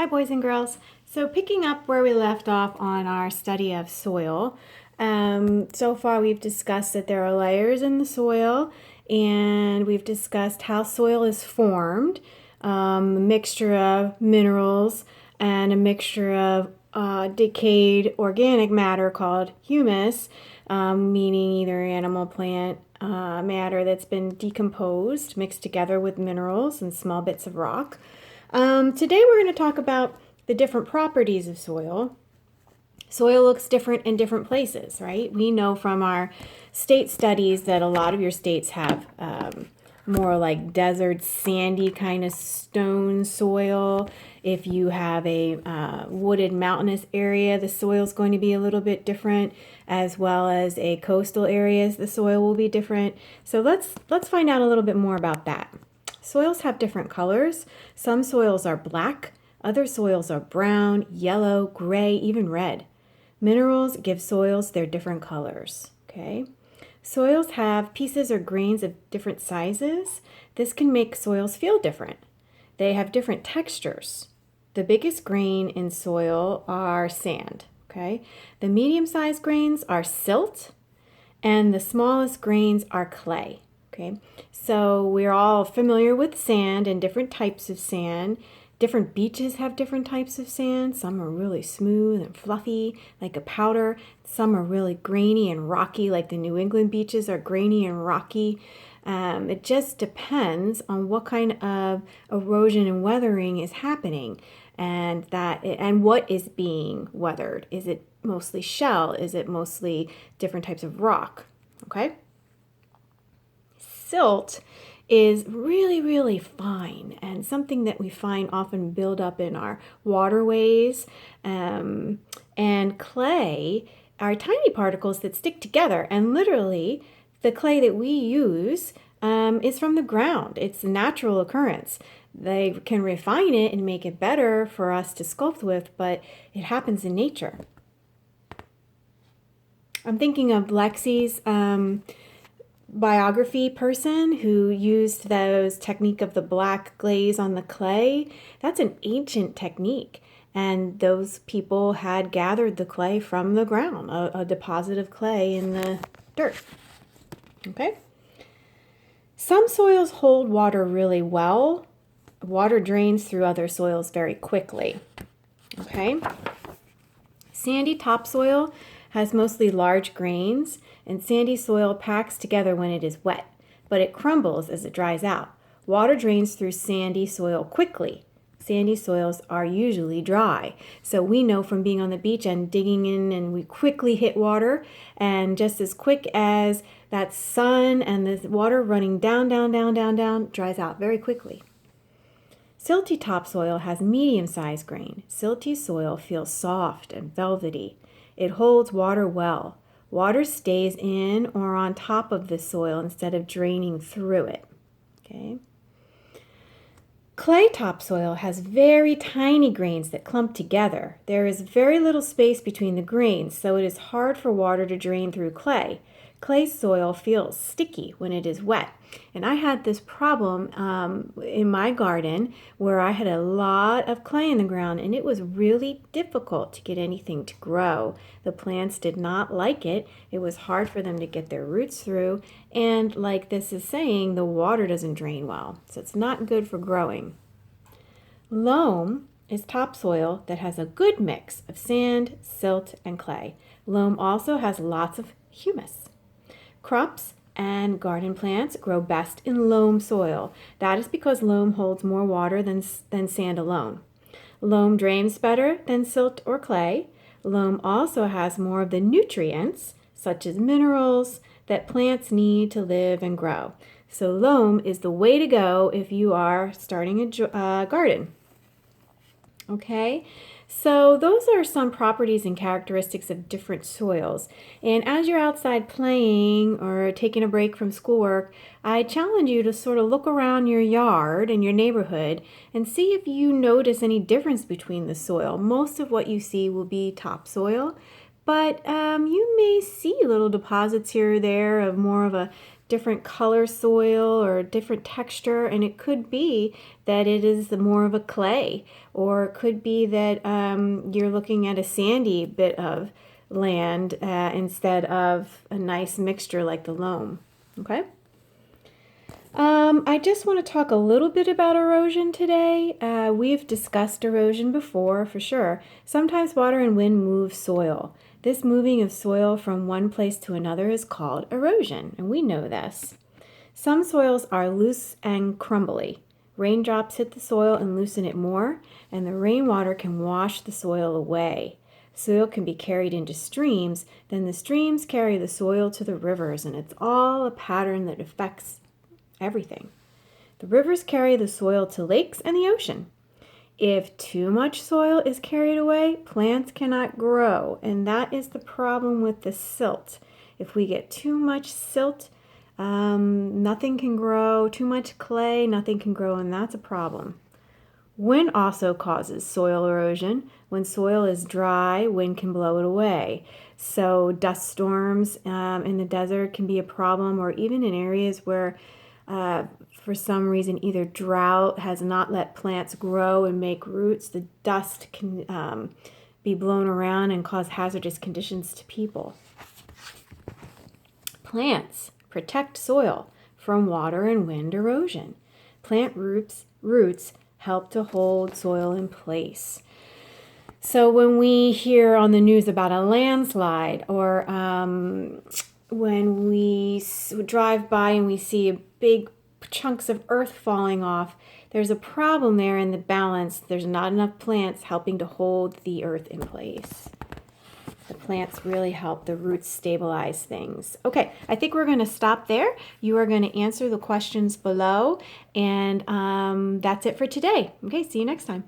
Hi, boys and girls. So picking up where we left off on our study of soil, so far we've discussed that there are layers in the soil, and we've discussed how soil is formed, a mixture of minerals and a mixture of decayed organic matter called humus, meaning either animal, plant matter that's been decomposed, mixed together with minerals and small bits of rock. Today we're going to talk about the different properties of soil. Soil looks different in different places, right? We know from our state studies that a lot of your states have more like desert, sandy kind of stone soil. If you have a wooded mountainous area, the soil is going to be a little bit different, as well as a coastal areas, the soil will be different. So let's find out a little bit more about that. Soils have different colors. Some soils are black, other soils are brown, yellow, gray, even red. Minerals give soils their different colors, okay? Soils have pieces or grains of different sizes. This can make soils feel different. They have different textures. The biggest grain in soil are sand, okay? The medium-sized grains are silt, and the smallest grains are clay. Okay, so we're all familiar with sand and different types of sand. Different beaches have different types of sand. Some are really smooth and fluffy, like a powder. Some are really grainy and rocky, like the New England beaches are grainy and rocky. It just depends on what kind of erosion and weathering is happening, and what is being weathered. Is it mostly shell? Is it mostly different types of rock? Okay. Silt is really, really fine and something that we find often build up in our waterways. And clay are tiny particles that stick together, and literally the clay that we use is from the ground. It's a natural occurrence. They can refine it and make it better for us to sculpt with, but it happens in nature. I'm thinking of Lexi's biography person who used those technique of the black glaze on the clay. That's an ancient technique, and those people had gathered the clay from the ground, a deposit of clay in the dirt. Okay. Some soils hold water really well. Water drains through other soils very quickly. Okay. Sandy topsoil has mostly large grains, and sandy soil packs together when it is wet, but it crumbles as it dries out. Water drains through sandy soil quickly. Sandy soils are usually dry. So we know from being on the beach and digging in, and we quickly hit water, and just as quick as that sun and the water running down, dries out very quickly. Silty topsoil has medium-sized grain. Silty soil feels soft and velvety. It holds water well. Water stays in or on top of the soil instead of draining through it. Okay. Clay topsoil has very tiny grains that clump together. There is very little space between the grains, so it is hard for water to drain through clay. Clay soil feels sticky when it is wet. And I had this problem in my garden where I had a lot of clay in the ground, and it was really difficult to get anything to grow. The plants did not like it. It was hard for them to get their roots through. And like this is saying, the water doesn't drain well, so it's not good for growing. Loam is topsoil that has a good mix of sand, silt, and clay. Loam also has lots of humus. Crops and garden plants grow best in loam soil. That is because loam holds more water than sand alone. Loam drains better than silt or clay. Loam also has more of the nutrients, such as minerals, that plants need to live and grow. So loam is the way to go if you are starting a garden. Okay, so those are some properties and characteristics of different soils. And as you're outside playing or taking a break from schoolwork, I challenge you to sort of look around your yard and your neighborhood and see if you notice any difference between the soil. Most of what you see will be topsoil, but you may see little deposits here or there of more of a different color soil or different texture, and it could be that it is more of a clay, or it could be that you're looking at a sandy bit of land instead of a nice mixture like the loam. Okay? I just want to talk a little bit about erosion today. We've discussed erosion before, for sure. Sometimes water and wind move soil. This moving of soil from one place to another is called erosion, and we know this. Some soils are loose and crumbly. Raindrops hit the soil and loosen it more, and the rainwater can wash the soil away. Soil can be carried into streams, then the streams carry the soil to the rivers, and it's all a pattern that affects everything. The rivers carry the soil to lakes and the ocean. If too much soil is carried away, plants cannot grow, and that is the problem with the silt. If we get too much silt, nothing can grow. Too much clay, nothing can grow, and that's a problem. Wind also causes soil erosion. When soil is dry, wind can blow it away. So dust storms in the desert can be a problem, or even in areas where for some reason either drought has not let plants grow and make roots, the dust can be blown around and cause hazardous conditions to people. Plants protect soil from water and wind erosion. Plant roots help to hold soil in place. So when we hear on the news about a landslide, or when we drive by and we see big chunks of earth falling off, there's a problem there in the balance. There's not enough plants helping to hold the earth in place. The plants really help the roots stabilize things. Okay, I think we're going to stop there. You are going to answer the questions below, and that's it for today. Okay, see you next time.